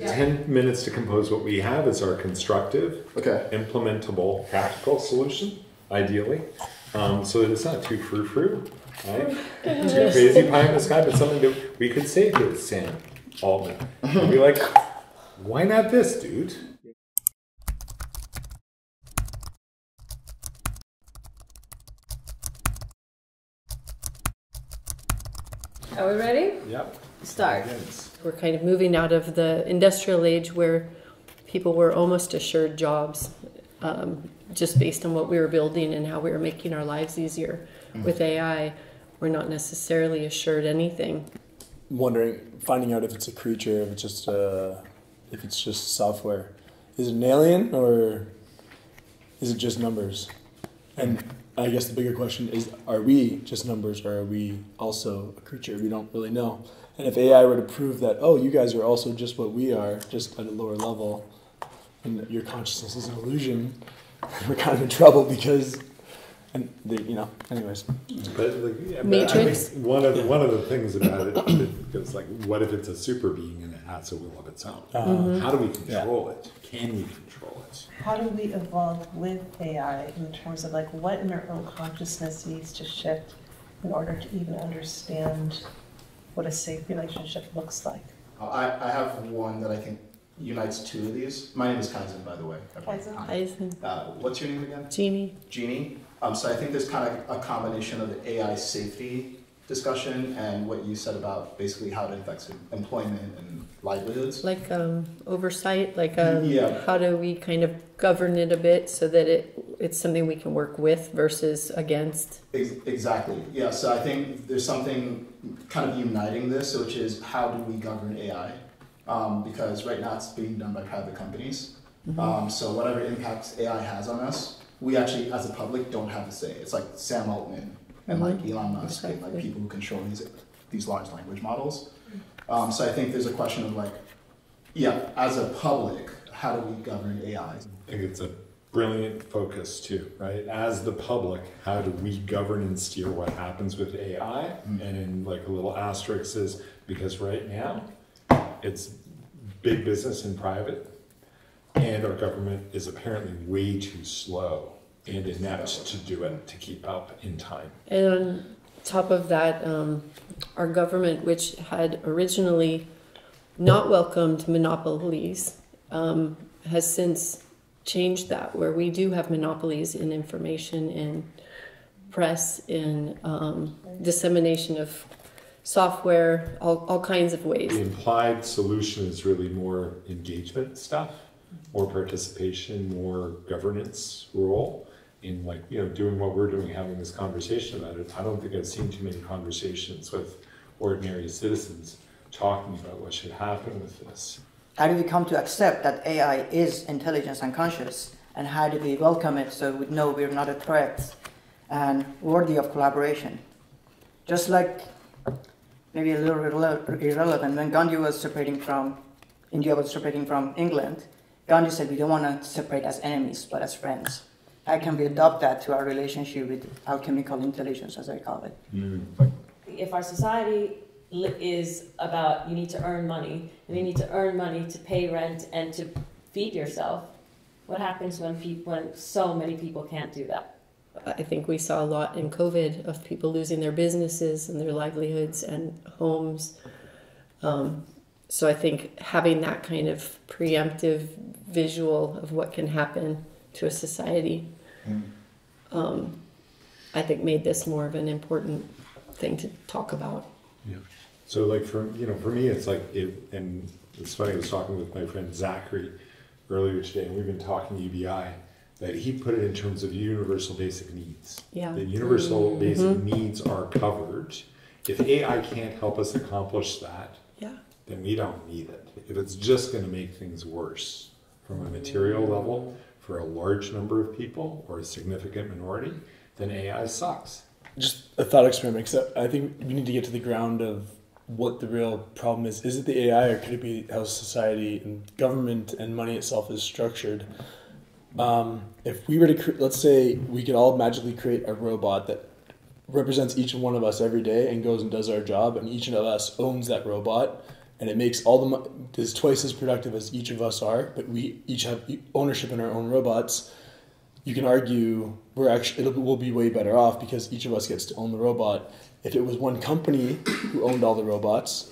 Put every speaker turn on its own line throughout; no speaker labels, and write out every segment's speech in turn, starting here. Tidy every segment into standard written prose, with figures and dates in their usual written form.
10 minutes to compose what we have is our constructive, implementable, practical solution, ideally, so that it's not too frou-frou, right? Too crazy pie in the sky, but something that we could say to Sam Altman. And be like, why not this, dude?
Are we ready?
Yep.
Start.
Yes.
We're kind of moving out of the industrial age where people were almost assured jobs just based on what we were building and how we were making our lives easier. With AI, we're not necessarily assured anything.
Finding out if it's a creature, if it's just software. Is it an alien or is it just numbers? And I guess the bigger question is, are we just numbers or are we also a creature? We don't really know. And if AI were to prove that, oh, you guys are also just what we are, just at a lower level, and your consciousness is an illusion, we're kind of in trouble because, anyways.
But,
Matrix.
I think one of the things about it is like, what if it's a super being and it has a will of its own? How do we control it? Can we control it?
How do we evolve with AI in terms of like what in our own consciousness needs to shift in order to even understand what a safe relationship looks like?
I have one that I think unites two of these. My name is Kaizen, by the way.
Kaizen.
What's your name again?
Jeannie.
Jeannie. So I think there's kind of a combination of the AI safety discussion and what you said about basically how it affects employment and livelihoods.
Like oversight, how do we kind of govern it a bit so that it's something we can work with versus against?
Exactly. Yeah, so I think there's something kind of uniting this, which is how do we govern AI? Because right now it's being done by private companies. So whatever impacts AI has on us, we actually, as a public, don't have to say. It's like Sam Altman and like Elon Musk and like people who control these large language models. So I think there's a question of like, as a public, how do we govern AI?
I think it's a brilliant focus too, right? As the public, how do we govern and steer what happens with AI? And in like a little asterisk is because right now it's big business and private, and our government is apparently way too slow and inept to do it, to keep up in time.
And on top of that, our government, which had originally not welcomed monopolies, has since changed that, where we do have monopolies in information, in press, in dissemination of software, all kinds of ways.
The implied solution is really more engagement stuff, more participation, more governance role in doing what we're doing, having this conversation about it. I don't think I've seen too many conversations with ordinary citizens talking about what should happen with this.
How do we come to accept that AI is intelligence and conscious? And how do we welcome it so we know we're not a threat and worthy of collaboration? Just like, maybe a little irrelevant, when Gandhi was separating from, India was separating from England, Gandhi said we don't want to separate as enemies, but as friends. How can we adopt that to our relationship with alchemical intelligence, as I call it?
If our society is about you need to earn money, and you need to earn money to pay rent and to feed yourself, what happens when so many people can't do that?
I think we saw a lot in COVID of people losing their businesses and their livelihoods and homes. So I think having that kind of preemptive visual of what can happen to a society, I think made this more of an important thing to talk about.
Yeah. So like for me, it's like and it's funny, I was talking with my friend Zachary earlier today, and we've been talking UBI, that he put it in terms of universal basic needs.
Yeah.
The universal basic needs are covered. If AI can't help us accomplish that, then we don't need it. If it's just going to make things worse from a material level for a large number of people or a significant minority, then AI sucks.
Just a thought experiment, except I think we need to get to the ground of what the real problem is. Is it the AI, or could it be how society and government and money itself is structured? If we were to, let's say we could all magically create a robot that represents each one of us every day and goes and does our job, and each of us owns that robot, and it makes all the is twice as productive as each of us are, but we each have ownership in our own robots, you can argue we'll be way better off because each of us gets to own the robot. If it was one company who owned all the robots,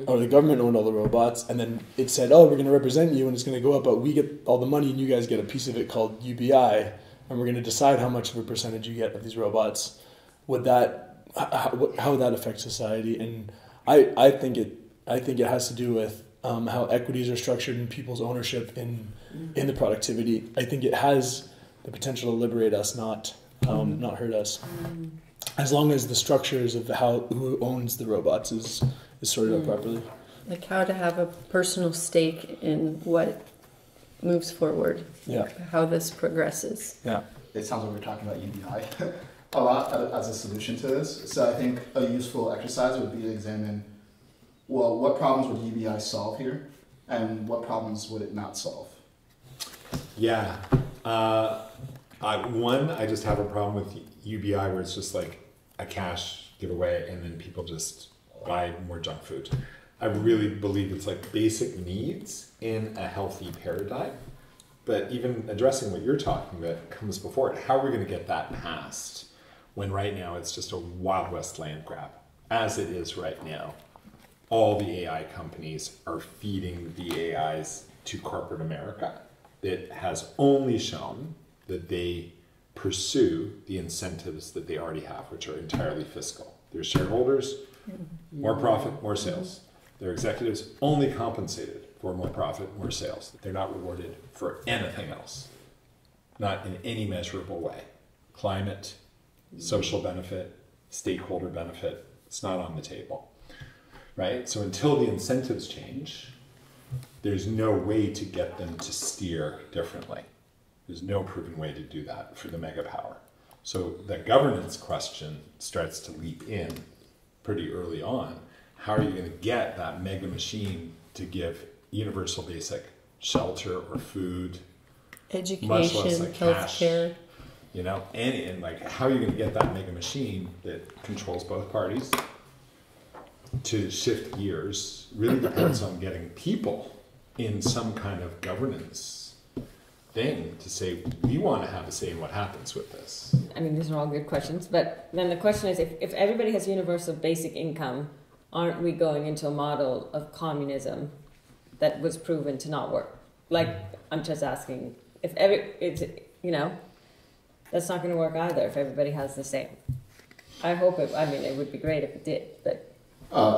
or the government owned all the robots, and then it said, oh, we're going to represent you and it's going to go up, but we get all the money and you guys get a piece of it called UBI, and we're going to decide how much of a percentage you get of these robots, how would that affect society? And I think it has to do with how equities are structured in people's ownership in the productivity. I think it has the potential to liberate us, not hurt us. As long as the structures of who owns the robots is sorted out properly.
Like how to have a personal stake in what moves forward.
Yeah.
How this progresses.
Yeah.
It sounds like we're talking about UBI a lot as a solution to this. So I think a useful exercise would be to examine, well, what problems would UBI solve here, and what problems would it not solve?
Yeah. I just have a problem with UBI where it's just like a cash giveaway and then people just buy more junk food. I really believe it's like basic needs in a healthy paradigm. But even addressing what you're talking about comes before it. How are we going to get that passed when right now it's just a Wild West land grab? As it is right now, all the AI companies are feeding the AIs to corporate America. That has only shown that they pursue the incentives that they already have, which are entirely fiscal. Their shareholders, more profit, more sales. Their executives only compensated for more profit, more sales. They're not rewarded for anything else, not in any measurable way. Climate, social benefit, stakeholder benefit, it's not on the table, right? So until the incentives change, there's no way to get them to steer differently. There's no proven way to do that for the mega power. So the governance question starts to leap in pretty early on. How are you going to get that mega machine to give universal basic shelter or food,
Education,
much less like
healthcare.
Cash, and like how are you going to get that mega machine that controls both parties to shift gears? Really depends on getting people in some kind of governance thing to say, we want to have a say in what happens with this.
I mean, these are all good questions, but then the question is, if everybody has universal basic income, aren't we going into a model of communism that was proven to not work? Like, I'm just asking, that's not going to work either if everybody has the same. I hope it would be great if it did, but.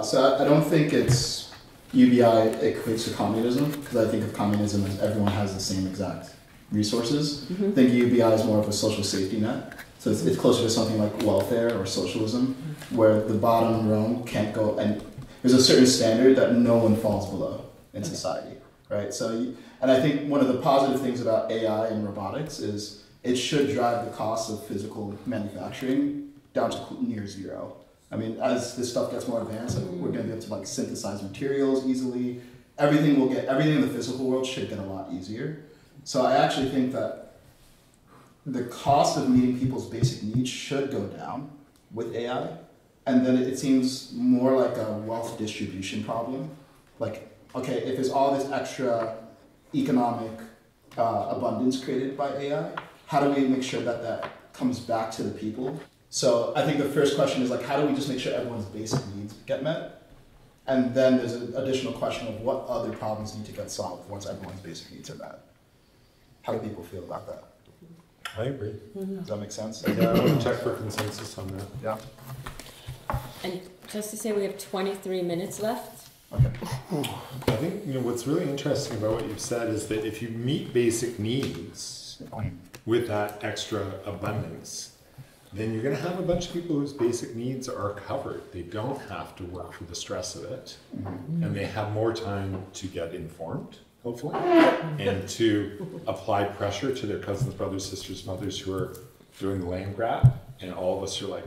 So I don't think it's UBI equates to communism, because I think of communism as everyone has the same exact resources. I think UBI is more of a social safety net. So it's closer to something like welfare or socialism, where the bottom rung can't go, and there's a certain standard that no one falls below in society, right? So, and I think one of the positive things about AI and robotics is it should drive the cost of physical manufacturing down to near zero. I mean, as this stuff gets more advanced, we're going to be able to synthesize materials easily. Everything in the physical world should get a lot easier. So I actually think that the cost of meeting people's basic needs should go down with AI, and then it seems more like a wealth distribution problem. Like, okay, if there's all this extra economic abundance created by AI, how do we make sure that comes back to the people? So I think the first question is how do we just make sure everyone's basic needs get met? And then there's an additional question of what other problems need to get solved once everyone's basic needs are met. How do people feel about that?
I agree.
Does that make sense?
Yeah, I want to check for consensus on that.
Yeah.
And just to say, we have 23 minutes left.
Okay.
I think what's really interesting about what you've said is that if you meet basic needs with that extra abundance, then you're going to have a bunch of people whose basic needs are covered. They don't have to work for the stress of it, and they have more time to get informed, hopefully, and to apply pressure to their cousins, brothers, sisters, mothers who are doing the land grab, and all of us are like,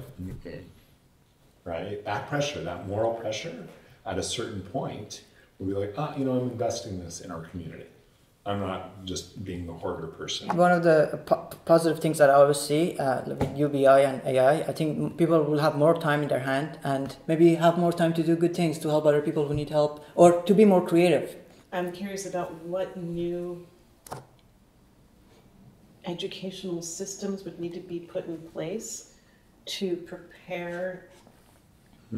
right? That pressure, that moral pressure, at a certain point, we'll be like, I'm investing this in our community. I'm not just being the hoarder person.
One of the positive things that I always see with UBI and AI, I think people will have more time in their hand and maybe have more time to do good things, to help other people who need help, or to be more creative.
I'm curious about what new educational systems would need to be put in place to prepare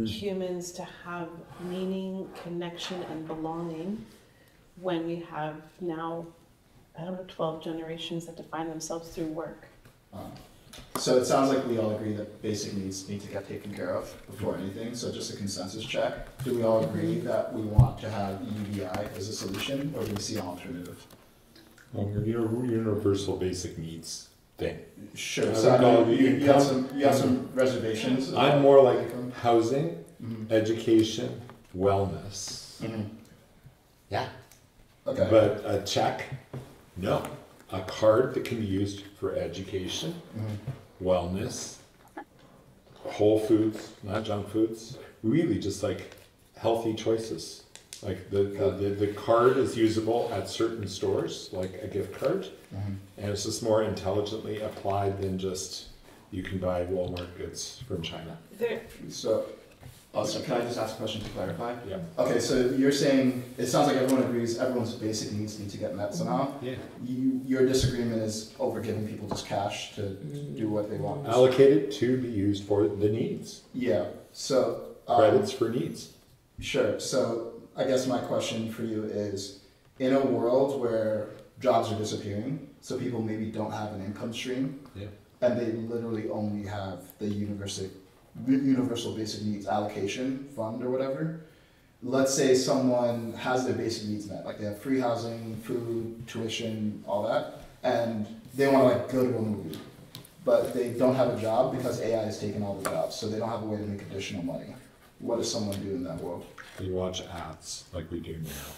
humans to have meaning, connection, and belonging when we have now, I don't know, 12 generations that define themselves through work.
So it sounds like we all agree that basic needs need to get taken care of before anything. So just a consensus check. Do we all agree that we want to have UBI as a solution, or do we see an alternative?
Well, universal basic needs thing.
Sure.
I
So
would
I
call
know
it
you have some reservations.
I'm more like housing, education, wellness. Yeah.
Okay.
But a check, no. A card that can be used for education, wellness, whole foods, not junk foods. Really just like healthy choices. Like the card is usable at certain stores, like a gift card, and it's just more intelligently applied than just you can buy Walmart goods from China.
So can I just ask a question to clarify?
Yeah.
Okay, so you're saying, it sounds like everyone agrees everyone's basic needs need to get met somehow.
Yeah.
Your disagreement is over giving people just cash to do what they want.
Allocated to be used for the needs.
Yeah, so.
Credits for needs.
Sure, so I guess my question for you is, in a world where jobs are disappearing, so people maybe don't have an income stream, and they literally only have the universal basic needs allocation fund or whatever. Let's say someone has their basic needs met, like they have free housing, food, tuition, all that, and they want to like go to a movie, but they don't have a job because AI has taken all the jobs, so they don't have a way to make additional money. What does someone do in that world?
They watch ads like we do now.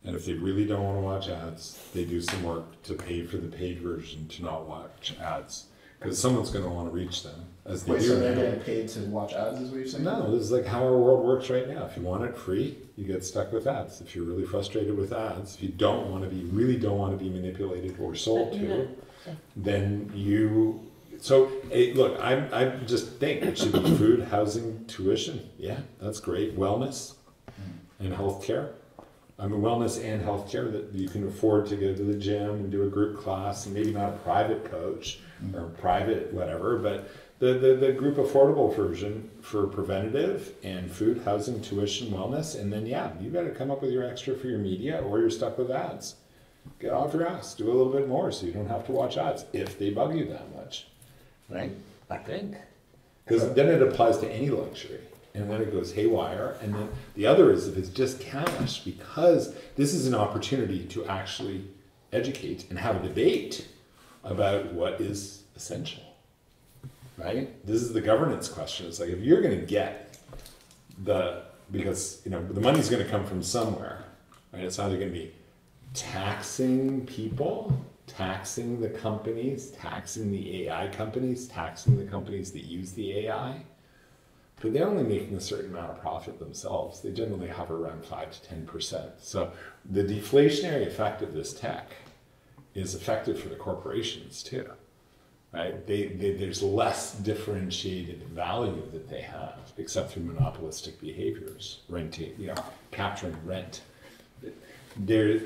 And if they really don't want to watch ads, they do some work to pay for the paid version to not watch ads. Because someone's going to want to reach them, as they
Wait,
do
so they're
now.
getting paid to watch ads, is what you're saying?
No, this is like how our world works right now. If you want it free, you get stuck with ads. If you're really frustrated with ads, if you really don't want to be manipulated or sold to, then you. So look, I just think it should be food, housing, tuition. Yeah, that's great. Wellness and healthcare. I mean, wellness and healthcare, that you can afford to go to the gym and do a group class, and maybe not a private coach or private whatever, but the group affordable version for preventative and food, housing, tuition, wellness, and then you better come up with your extra for your media, or you're stuck with ads. Get off your ass, do a little bit more so you don't have to watch ads if they bug you that much, right? I think. Because then it applies to any luxury. And then it goes haywire. And then the other is if it's just cash, because this is an opportunity to actually educate and have a debate about what is essential, right? This is the governance question. It's like, if you're going to get because the money's going to come from somewhere, right? It's either going to be taxing people, taxing the companies, taxing the AI companies, taxing the companies that use the AI. But they're only making a certain amount of profit themselves. They generally hover around 5 to 10%. So the deflationary effect of this tech is effective for the corporations too, right? There's less differentiated value that they have, except through monopolistic behaviors, renting, capturing rent. They're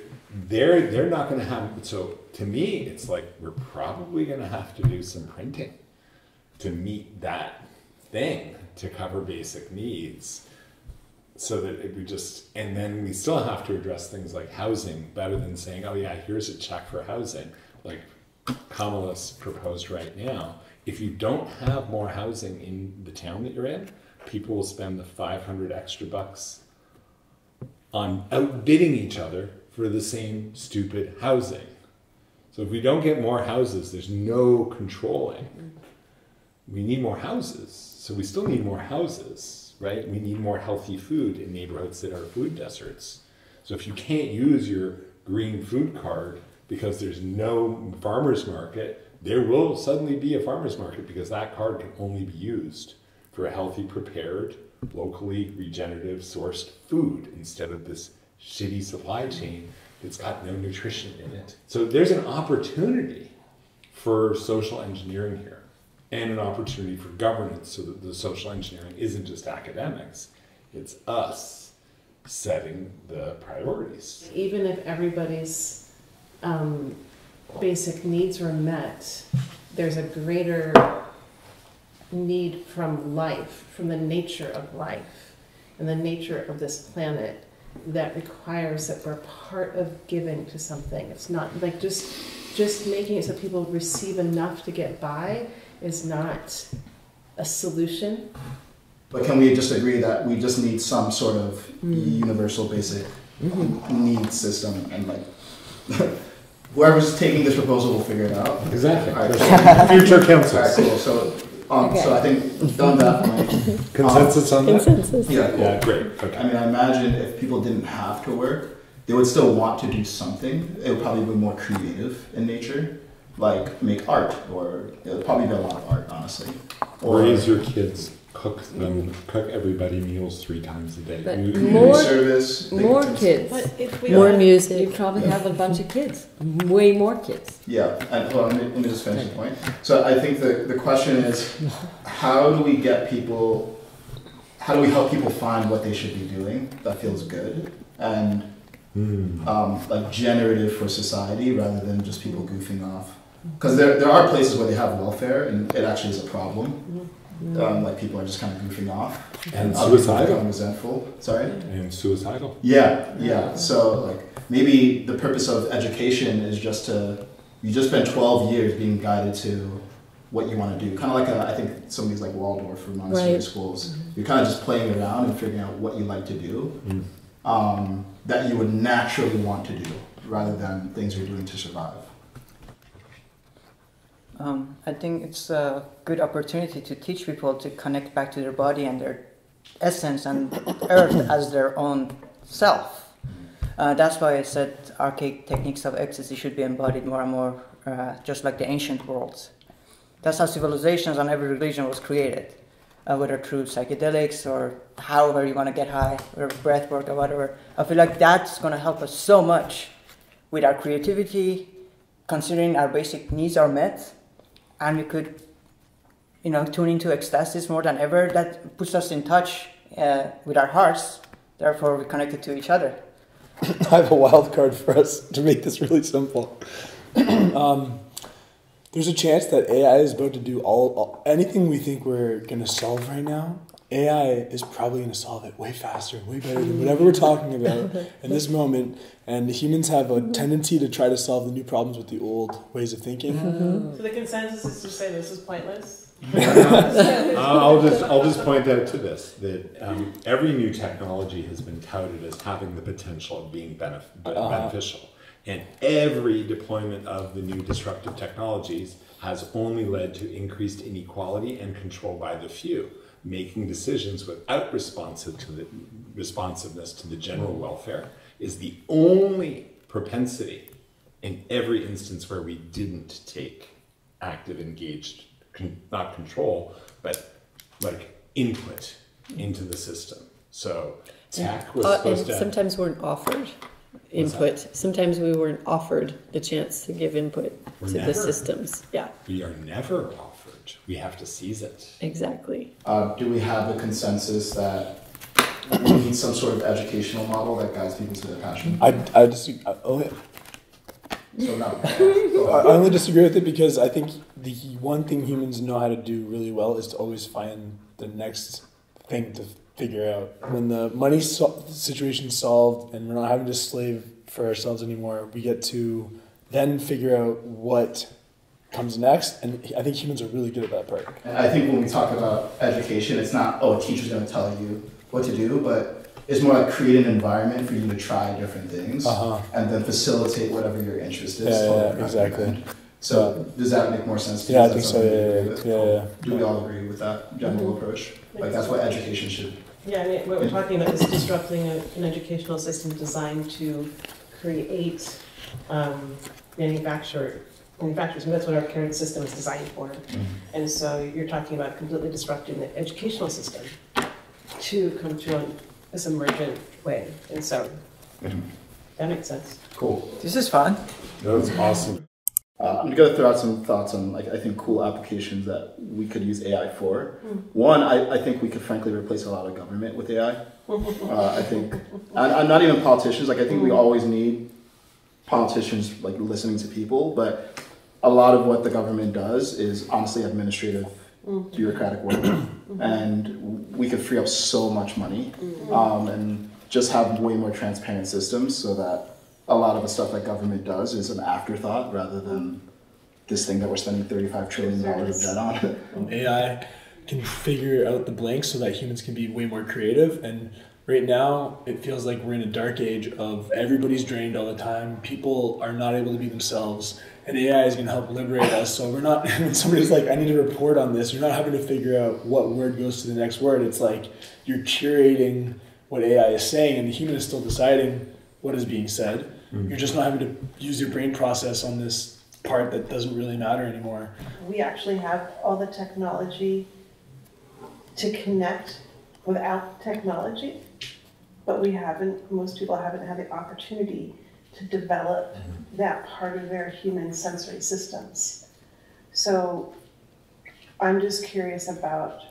not going to have. So to me, it's like we're probably going to have to do some printing to meet that thing, to cover basic needs, so that and then we still have to address things like housing better than saying, oh yeah, here's a check for housing, like Kamala's proposed right now. If you don't have more housing in the town that you're in, people will spend the $500 extra on outbidding each other for the same stupid housing. So if we don't get more houses, there's no controlling. We need more houses. So we still need more houses, right? We need more healthy food in neighborhoods that are food deserts. So if you can't use your green food card because there's no farmer's market, there will suddenly be a farmer's market because that card can only be used for a healthy, prepared, locally regenerative sourced food instead of this shitty supply chain it's got no nutrition in it. So there's an opportunity for social engineering here, and an opportunity for governance, so that the social engineering isn't just academics, it's us setting the priorities.
Even if everybody's basic needs were met, there's a greater need from life, from the nature of life and the nature of this planet, that requires that we're part of giving to something. It's not like just making it so people receive enough to get by is not a solution.
But can we just agree that we just need some sort of universal basic needs system, and like whoever's taking this proposal will figure it out?
Exactly.
All right,
Future councils.
all right, cool. So I think on that point,
Consensus on that?
Consensus.
yeah, cool.
Yeah, great. Okay.
I mean, I imagine if people didn't have to work, they would still want to do something. It would probably be more creative in nature, like make art, or it would probably be a lot of art, honestly. Or
Raise your kids, cook everybody meals 3 times a day.
But
community
more-
service.
More kids.
But if we
More
You
music.
probably have a bunch of kids. Way more kids.
Yeah, and hold on, let me just finish the point. So I think the question is, how do we help people find what they should be doing that feels good and like generative for society, rather than just people goofing off? Because there are places where they have welfare and it actually is a problem. Like people are just kind of goofing off.
And
other people
suicidal.
become resentful. Sorry?
And suicidal.
Yeah. So like maybe the purpose of education is just you just spend 12 years being guided to what you want to do. Kind of like I think some of these like Waldorf or Montessori
Right.
schools. You're kind of just playing around and figuring out what you like to do that you would naturally want to do, rather than things you're doing to survive.
I think it's a good opportunity to teach people to connect back to their body and their essence and earth as their own self. That's why I said archaic techniques of ecstasy should be embodied more and more, just like the ancient worlds. That's how civilizations and every religion was created, whether through psychedelics or however you want to get high, or breath work or whatever. I feel like that's going to help us so much with our creativity, considering our basic needs are met, and we could, tune into ecstasis more than ever. That puts us in touch with our hearts. Therefore, we're connected to each other.
I have a wild card for us to make this really simple. There's a chance that AI is about to do anything we think we're going to solve right now. AI is probably going to solve it way faster, way better than whatever we're talking about in this moment. And humans have a tendency to try to solve the new problems with the old ways of thinking.
So the consensus is to say this is pointless?
I'll just point out to this, that every new technology has been touted as having the potential of being beneficial. And every deployment of the new disruptive technologies has only led to increased inequality and control by the few, making decisions without responsiveness to the general welfare is the only propensity in every instance where we didn't take active, engaged, not control, but like input into the system. So tech was supposed to...
Sometimes weren't offered input. Sometimes we weren't offered the chance to give input to the systems. Yeah,
We are never offered. We have to seize it.
exactly.
Do we have a consensus that we need some sort of educational model that guides people to their passion?
I disagree.
So no.
I only disagree with it because I think the one thing humans know how to do really well is to always find the next thing to figure out. When the money situation's solved and we're not having to slave for ourselves anymore, we get to then figure out what comes next, and I think humans are really good at that part.
And I think when we talk about education, it's not, a teacher's going to tell you what to do, but it's more like create an environment for you to try different things and then facilitate whatever your interest is.
Yeah, exactly.
So does that make more sense to you?
Yeah, I
Is that
think so.
something you agree with?
Yeah.
Do we all agree with that general approach? Like that's what education should.
Yeah, I mean, what we're talking about is disrupting an educational system designed to create manufacturers, and that's what our current system is designed for. And so you're talking about completely disrupting the educational system to come to this emergent way. And so, That makes sense.
Cool.
This is fun.
That was awesome.
I'm gonna throw out some thoughts on like I think cool applications that we could use AI for. One, I think we could frankly replace a lot of government with AI. I think, and not even politicians. Like I think we always need politicians like listening to people, but a lot of what the government does is honestly administrative, bureaucratic work, and we could free up so much money, and just have way more transparent systems so that a lot of the stuff that government does is an afterthought rather than this thing that we're spending $35 trillion of debt on.
AI can figure out the blanks so that humans can be way more creative. And right now, it feels like we're in a dark age of everybody's drained all the time. People are not able to be themselves. And AI is going to help liberate us. So we're not, when somebody's like, I need to report on this, you're not having to figure out what word goes to the next word. It's like you're curating what AI is saying, and the human is still deciding what is being said. You're just not having to use your brain process on this part that doesn't really matter anymore.
We actually have all the technology to connect without technology, but most people haven't had the opportunity to develop that part of their human sensory systems. So I'm just curious about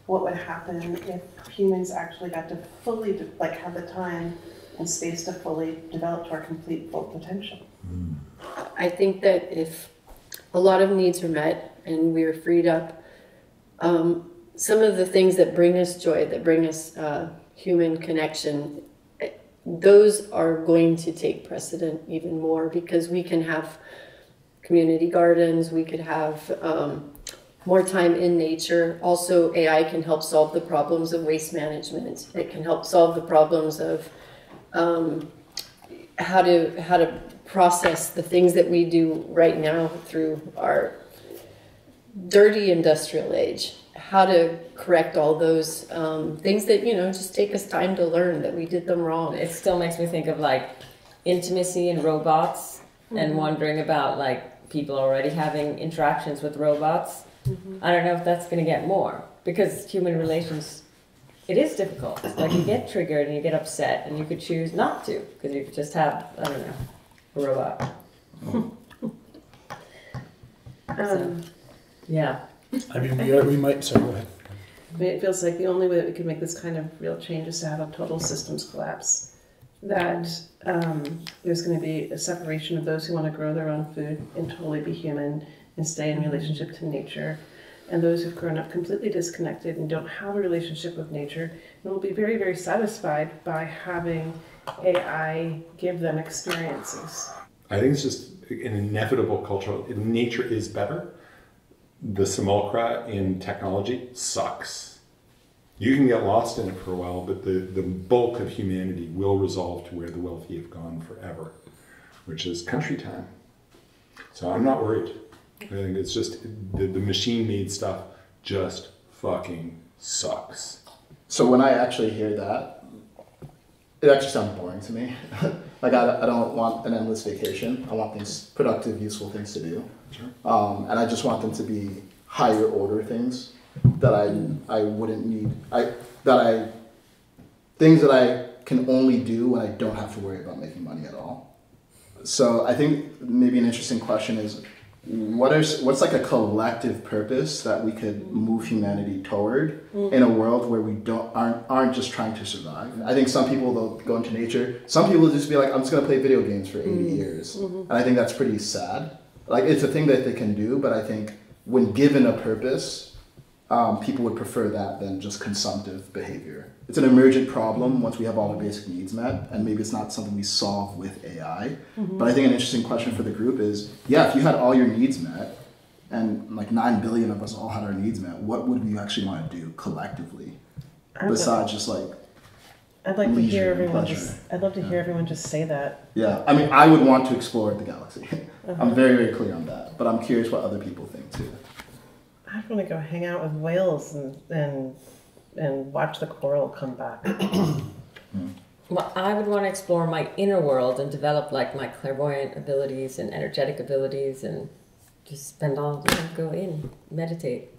what would happen if humans actually got to fully have the time and space to fully develop to our complete full potential.
I think that if a lot of needs are met and we're freed up, some of the things that bring us joy, that bring us human connection, those are going to take precedent even more, because we can have community gardens, we could have more time in nature. Also, AI can help solve the problems of waste management. It can help solve the problems of how to process the things that we do right now through our dirty industrial age. How to correct all those things that just take us time to learn that we did them wrong.
It still makes me think of like intimacy and robots, and wondering about like people already having interactions with robots. I don't know if that's going to get more, because human relations, it is difficult. Like you get triggered and you get upset, and you could choose not to, because you could just have, I don't know, a robot. Yeah.
I mean, we might, sorry, go ahead.
I mean, it feels like the only way that we could make this kind of real change is to have a total systems collapse. That there's going to be a separation of those who want to grow their own food and totally be human and stay in relationship to nature, and those who've grown up completely disconnected and don't have a relationship with nature and will be very, very satisfied by having AI give them experiences.
I think it's just an inevitable cultural, nature is better. The simulacra in technology sucks. You can get lost in it for a while, but the bulk of humanity will resolve to where the wealthy have gone forever, which is country time. So I'm not worried. I think it's just the machine-made stuff just fucking sucks.
So when I actually hear that, it actually sounds boring to me. Like I don't want an endless vacation. I want things, productive, useful things to do.
Sure.
And I just want them to be higher order things that I wouldn't need. Things that I can only do when I don't have to worry about making money at all. So I think maybe an interesting question is, what's like a collective purpose that we could move humanity toward in a world where we aren't just trying to survive? I think some people, they'll go into nature. Some people will just be like, I'm just gonna play video games for 80 years. And I think that's pretty sad. Like, it's a thing that they can do, but I think when given a purpose, people would prefer that than just consumptive behavior. It's an emergent problem once we have all our basic needs met, and maybe it's not something we solve with AI. But I think an interesting question for the group is, yeah, if you had all your needs met, and like 9 billion of us all had our needs met, what would we actually want to do collectively? Besides just like
I'd like to hear everyone
pleasure.
I'd love to hear everyone just say that.
Yeah, I mean, I would want to explore the galaxy. I'm very, very clear on that, but I'm curious what other people think too.
I'd want to go hang out with whales and watch the coral come back.
Well, I would want to explore my inner world and develop like my clairvoyant abilities and energetic abilities, and just spend all go in, meditate.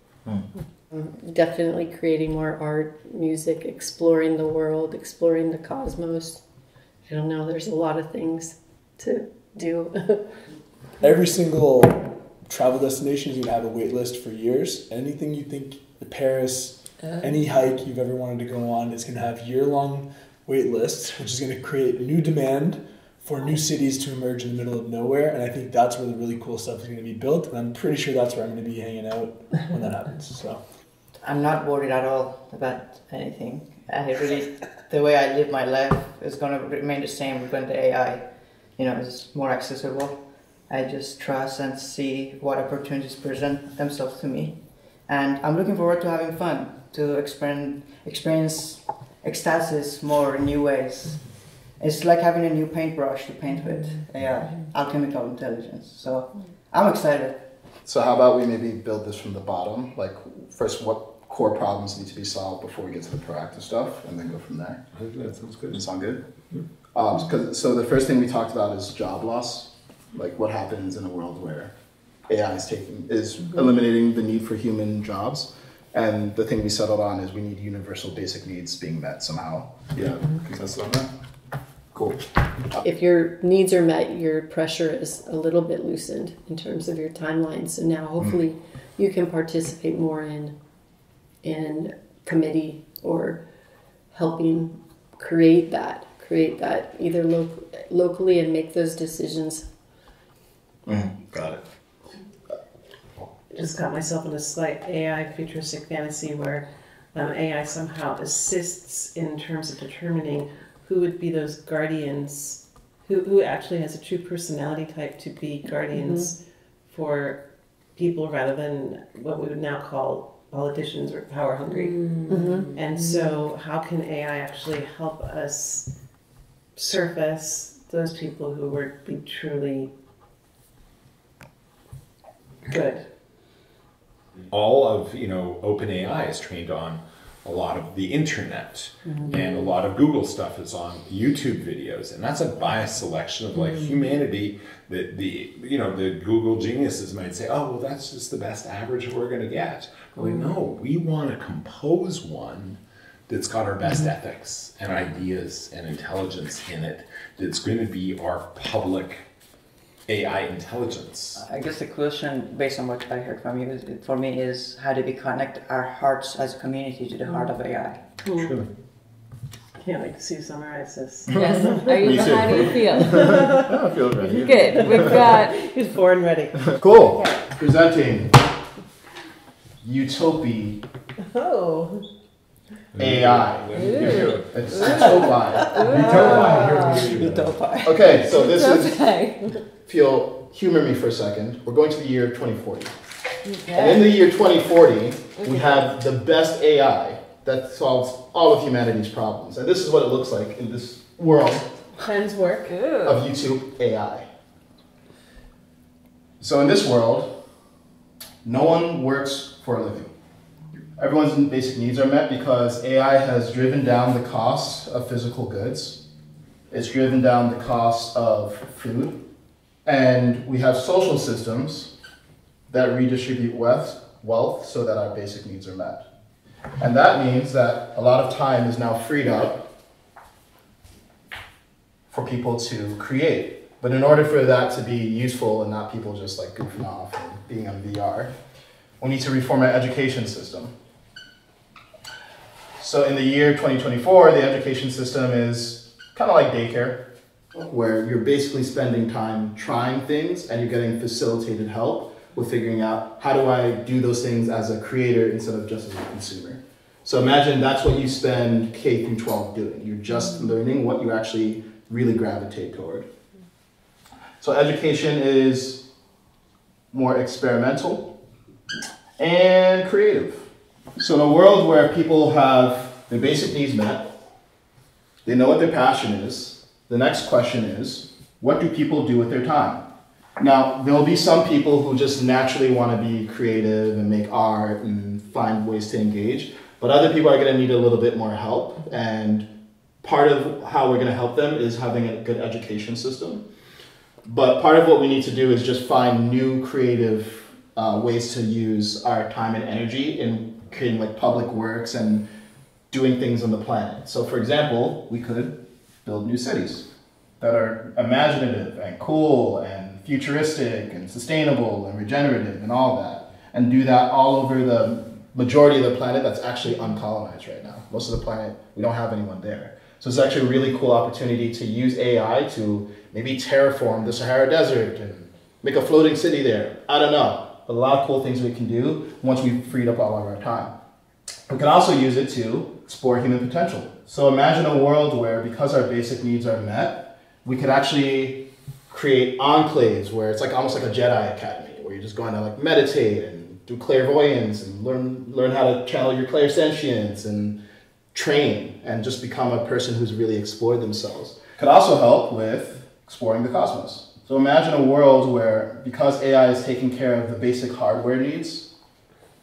Definitely creating more art, music, exploring the world, exploring the cosmos, I don't know. There's a lot of things to do.
Every single travel destination is going to have a wait list for years. Anything you think, Paris, any hike you've ever wanted to go on is going to have year-long wait lists, which is going to create new demand for new cities to emerge in the middle of nowhere. And I think that's where the really cool stuff is going to be built. And I'm pretty sure that's where I'm going to be hanging out when that happens. So
I'm not worried at all about anything. I really, the way I live my life is going to remain the same when the AI, is more accessible. I just trust and see what opportunities present themselves to me. And I'm looking forward to having fun, to experience ecstasis more in new ways. It's like having a new paintbrush to paint with AI, alchemical intelligence. So I'm excited.
So how about we maybe build this from the bottom? Like first, what core problems need to be solved before we get to the proactive stuff, and then go from there.
I think that sounds good.
Does it sound good? So the first thing we talked about is job loss. Like what happens in a world where AI is eliminating the need for human jobs. And the thing we settled on is we need universal basic needs being met somehow. Yeah, consensus on that? Cool.
If your needs are met, your pressure is a little bit loosened in terms of your timeline. So now hopefully you can participate more in committee or helping create that either locally and make those decisions.
Got it.
Just got myself in a slight AI futuristic fantasy where AI somehow assists in terms of determining who would be those guardians, who actually has a true personality type to be guardians for people rather than what we would now call politicians or power hungry. And so how can AI actually help us surface those people who would be truly good?
All of OpenAI is trained on a lot of the internet, and a lot of Google stuff is on YouTube videos, and that's a biased selection of like humanity that the Google geniuses might say, oh well, that's just the best average we're going to get. Well, no, we want to compose one that's got our best ethics and ideas and intelligence in it, that's going to be our public AI intelligence.
I guess the question, based on what I heard from you, for me is how do we connect our hearts as a community to the heart of AI?
Sure.
Can't wait to see you summarize this.
Yes. How do you feel?
I feel ready.
Good. We've got.
He's born ready.
Cool. Presenting Utopia
Oh.
AI.
Ooh.
It's Utopia. Okay, so this is, humor me for a second. We're going to the year 2040.
Okay.
And in the year 2040, we have the best AI that solves all of humanity's problems. And this is what it looks like in this world
Pen's work.
of YouTube AI. So in this world, no one works for a living. Everyone's basic needs are met because AI has driven down the cost of physical goods. It's driven down the cost of food. And we have social systems that redistribute wealth so that our basic needs are met. And that means that a lot of time is now freed up for people to create. But in order for that to be useful and not people just like goofing off and being on VR, we need to reform our education system. So in the year 2024, the education system is kind of like daycare, where you're basically spending time trying things and you're getting facilitated help with figuring out how do I do those things as a creator instead of just as a consumer. So imagine that's what you spend K through 12 doing. You're just learning what you actually really gravitate toward. So education is more experimental and creative. So in a world where people have their basic needs met, they know what their passion is, the next question is, what do people do with their time? Now, there'll be some people who just naturally want to be creative and make art and find ways to engage, but other people are going to need a little bit more help, and part of how we're going to help them is having a good education system. But part of what we need to do is just find new creative ways to use our time and energy in creating like public works and doing things on the planet. So for example, we could build new cities. that are imaginative and cool and futuristic and sustainable and regenerative and all that, and do that all over the majority of the planet that's actually uncolonized right now. Most of the planet, we don't have anyone there. So it's actually a really cool opportunity to use AI to maybe terraform the Sahara Desert and make a floating city there. I don't know. A lot of cool things we can do once we've freed up all of our time. We can also use it to explore human potential. So imagine a world where, because our basic needs are met, we could actually create enclaves where it's like almost like a Jedi Academy, where you're just going to like meditate and do clairvoyance and learn how to channel your clairsentience and train and just become a person who's really explored themselves. Could also help with exploring the cosmos. So imagine a world where, because AI is taking care of the basic hardware needs,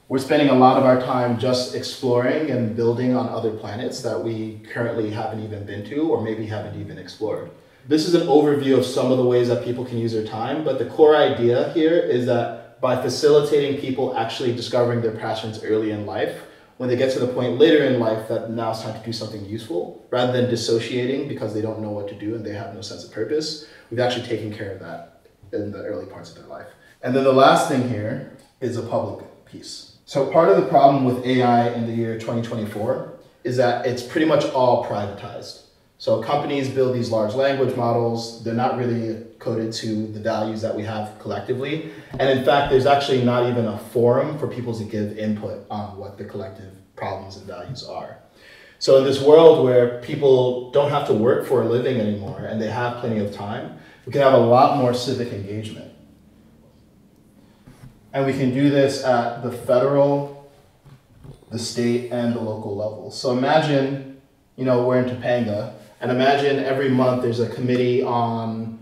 we're spending a lot of our time just exploring and building on other planets that we currently haven't even been to or maybe haven't even explored. This is an overview of some of the ways that people can use their time, but the core idea here is that by facilitating people actually discovering their passions early in life, when they get to the point later in life that now it's time to do something useful, rather than dissociating because they don't know what to do and they have no sense of purpose, we've actually taken care of that in the early parts of their life. And then the last thing here is a public piece. So part of the problem with AI in the year 2024 is that it's pretty much all privatized. So companies build these large language models. They're not really coded to the values that we have collectively. And in fact, there's actually not even a forum for people to give input on what the collective problems and values are. So in this world where people don't have to work for a living anymore and they have plenty of time, we can have a lot more civic engagement. And we can do this at the federal, the state, and the local level. So imagine, we're in Topanga, and imagine every month there's a committee on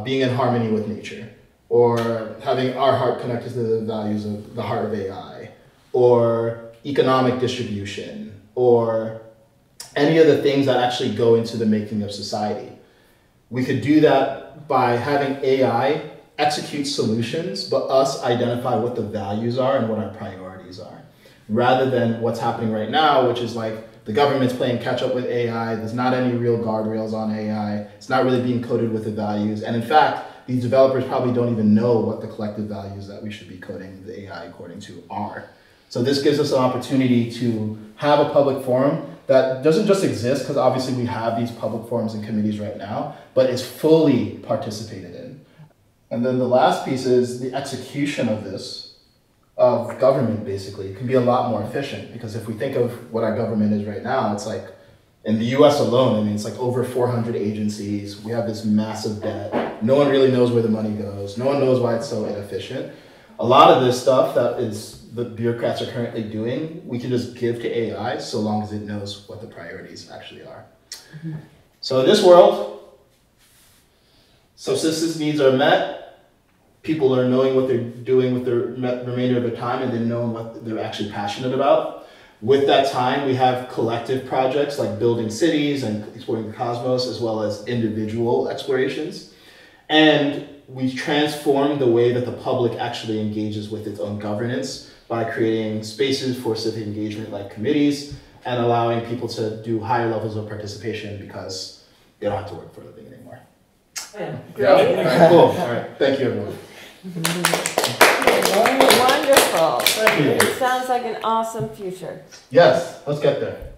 being in harmony with nature, or having our heart connected to the values of the heart of AI, or economic distribution, or any of the things that actually go into the making of society. We could do that by having AI execute solutions, but us identify what the values are and what our priorities are, rather than what's happening right now, which is like the government's playing catch up with AI. There's not any real guardrails on AI. It's not really being coded with the values. And in fact, these developers probably don't even know what the collective values that we should be coding the AI according to are. So this gives us an opportunity to have a public forum that doesn't just exist, because obviously we have these public forums and committees right now, but is fully participated in. And then the last piece is the execution of this, of government basically, can be a lot more efficient, because if we think of what our government is right now, it's like, in the US alone, it's like over 400 agencies. We have this massive debt. No one really knows where the money goes. No one knows why it's so inefficient. A lot of this stuff that is the bureaucrats are currently doing, we can just give to AI so long as it knows what the priorities actually are. Mm-hmm. So in this world, subsistence needs are met, people are knowing what they're doing with the remainder of their time, and then knowing what they're actually passionate about. With that time, we have collective projects like building cities and exploring the cosmos, as well as individual explorations. And we transform the way that the public actually engages with its own governance by creating spaces for civic engagement like committees and allowing people to do higher levels of participation because they don't have to work for a living anymore.
Yeah.
Yeah? Cool. All right. Thank you, everyone.
Wonderful.
Thank you.
It sounds like an awesome future.
Yes, let's get there.